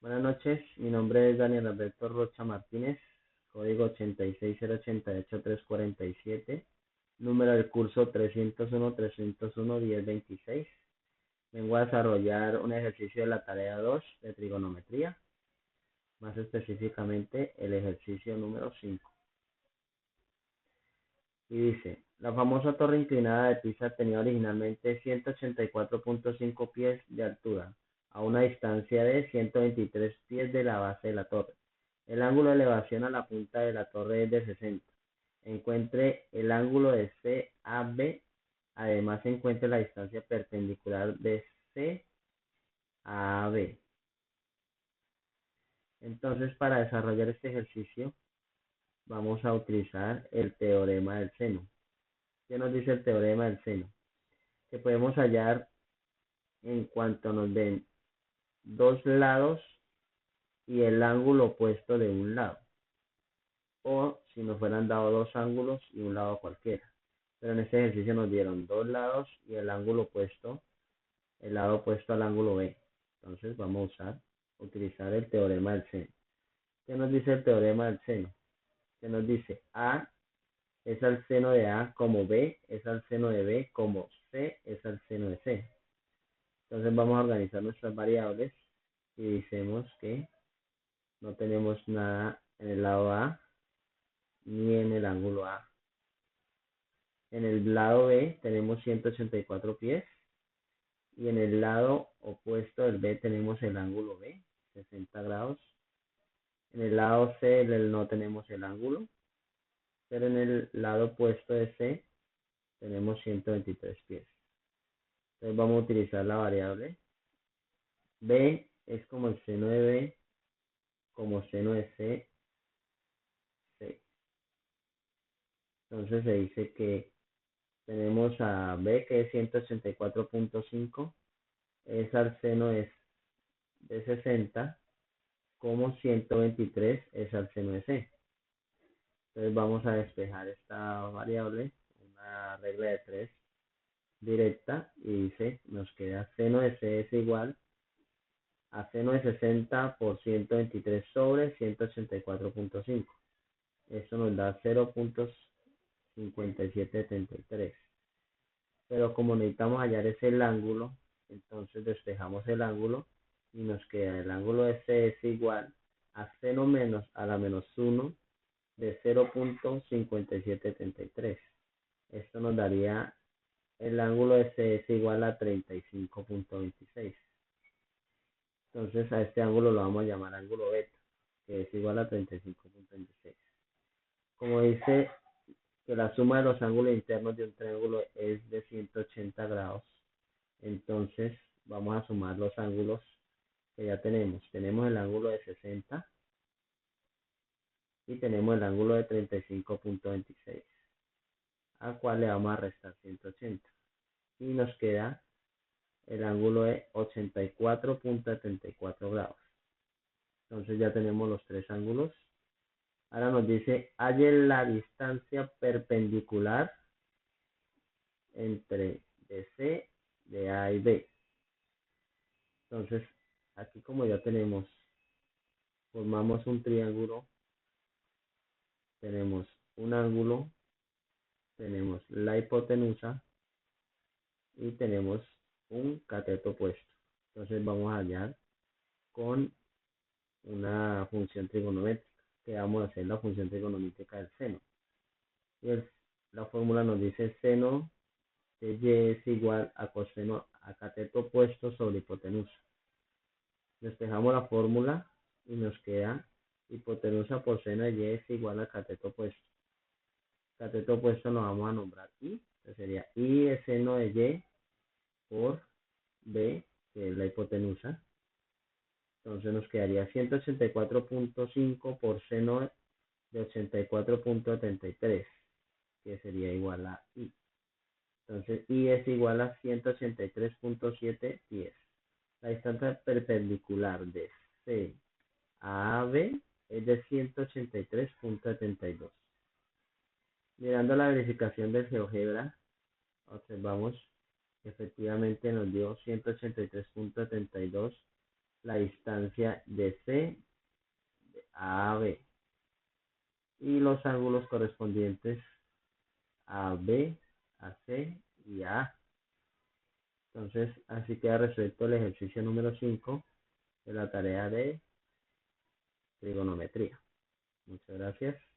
Buenas noches, mi nombre es Daniel Alberto Rocha Martínez, código 860838-347, número del curso 301-301-1026. Vengo a desarrollar un ejercicio de la tarea 2 de trigonometría, más específicamente el ejercicio número 5. Y dice, la famosa torre inclinada de Pisa tenía originalmente 184.5 pies de altura, a una distancia de 123 pies de la base de la torre. El ángulo de elevación a la punta de la torre es de 60. Encuentre el ángulo de CAB. Además, encuentre la distancia perpendicular de C a B. Entonces, para desarrollar este ejercicio, vamos a utilizar el teorema del seno. ¿Qué nos dice el teorema del seno? Que podemos hallar en cuanto nos den dos lados y el ángulo opuesto de un lado. O si nos fueran dado dos ángulos y un lado cualquiera. Pero en este ejercicio nos dieron dos lados y el ángulo opuesto, el lado opuesto al ángulo B. Entonces vamos a utilizar el teorema del seno. ¿Qué nos dice el teorema del seno? Que nos dice A es al seno de A como B es al seno de B como C es al seno de C. Entonces vamos a organizar nuestras variables y decimos que no tenemos nada en el lado A ni en el ángulo A. En el lado B tenemos 184 pies y en el lado opuesto del B tenemos el ángulo B, 60 grados. En el lado C no tenemos el ángulo, pero en el lado opuesto de C tenemos 123 pies. Entonces vamos a utilizar la variable B es como el seno de B, como seno de C, C. Entonces se dice que tenemos a B que es 184.5, es al seno de 60, como 123 es al seno de C. Entonces vamos a despejar esta variable, una regla de 3 directa, y dice, nos queda seno de C es igual a seno de 60 por 123 sobre 184.5. Eso nos da 0.5773. Pero como necesitamos hallar ese ángulo, entonces despejamos el ángulo y nos queda el ángulo de C es igual a seno menos a la menos 1 de 0.5773. Esto nos daría el ángulo de C es igual a 35.26. Entonces a este ángulo lo vamos a llamar ángulo beta, que es igual a 35.26. Como dice que la suma de los ángulos internos de un triángulo es de 180 grados, entonces vamos a sumar los ángulos que ya tenemos. Tenemos el ángulo de 60 y tenemos el ángulo de 35.26, al cual le vamos a restar 180. Y nos queda el ángulo de 84.74 grados. Entonces ya tenemos los tres ángulos. Ahora nos dice, halle la distancia perpendicular entre DC, de A y B. Entonces, aquí como ya tenemos, formamos un triángulo, tenemos un ángulo, tenemos la hipotenusa y tenemos un cateto opuesto. Entonces vamos a hallar con una función trigonométrica, que vamos a hacer la función trigonométrica del seno. Y la fórmula nos dice seno de y es igual a coseno a cateto opuesto sobre hipotenusa. Despejamos la fórmula y nos queda hipotenusa por seno de y es igual a cateto opuesto. Cateto opuesto lo vamos a nombrar I, que sería I de seno de y por B, que es la hipotenusa. Entonces nos quedaría 184.5 por seno de 84.73, que sería igual a I. Entonces I es igual a 183.7 pies. La distancia perpendicular de C a B es de 183.72. Mirando la verificación del GeoGebra, observamos que efectivamente nos dio 183.72 la distancia de C a B y los ángulos correspondientes a B, a C y a A. Entonces, así queda resuelto el ejercicio número 5 de la tarea de trigonometría. Muchas gracias.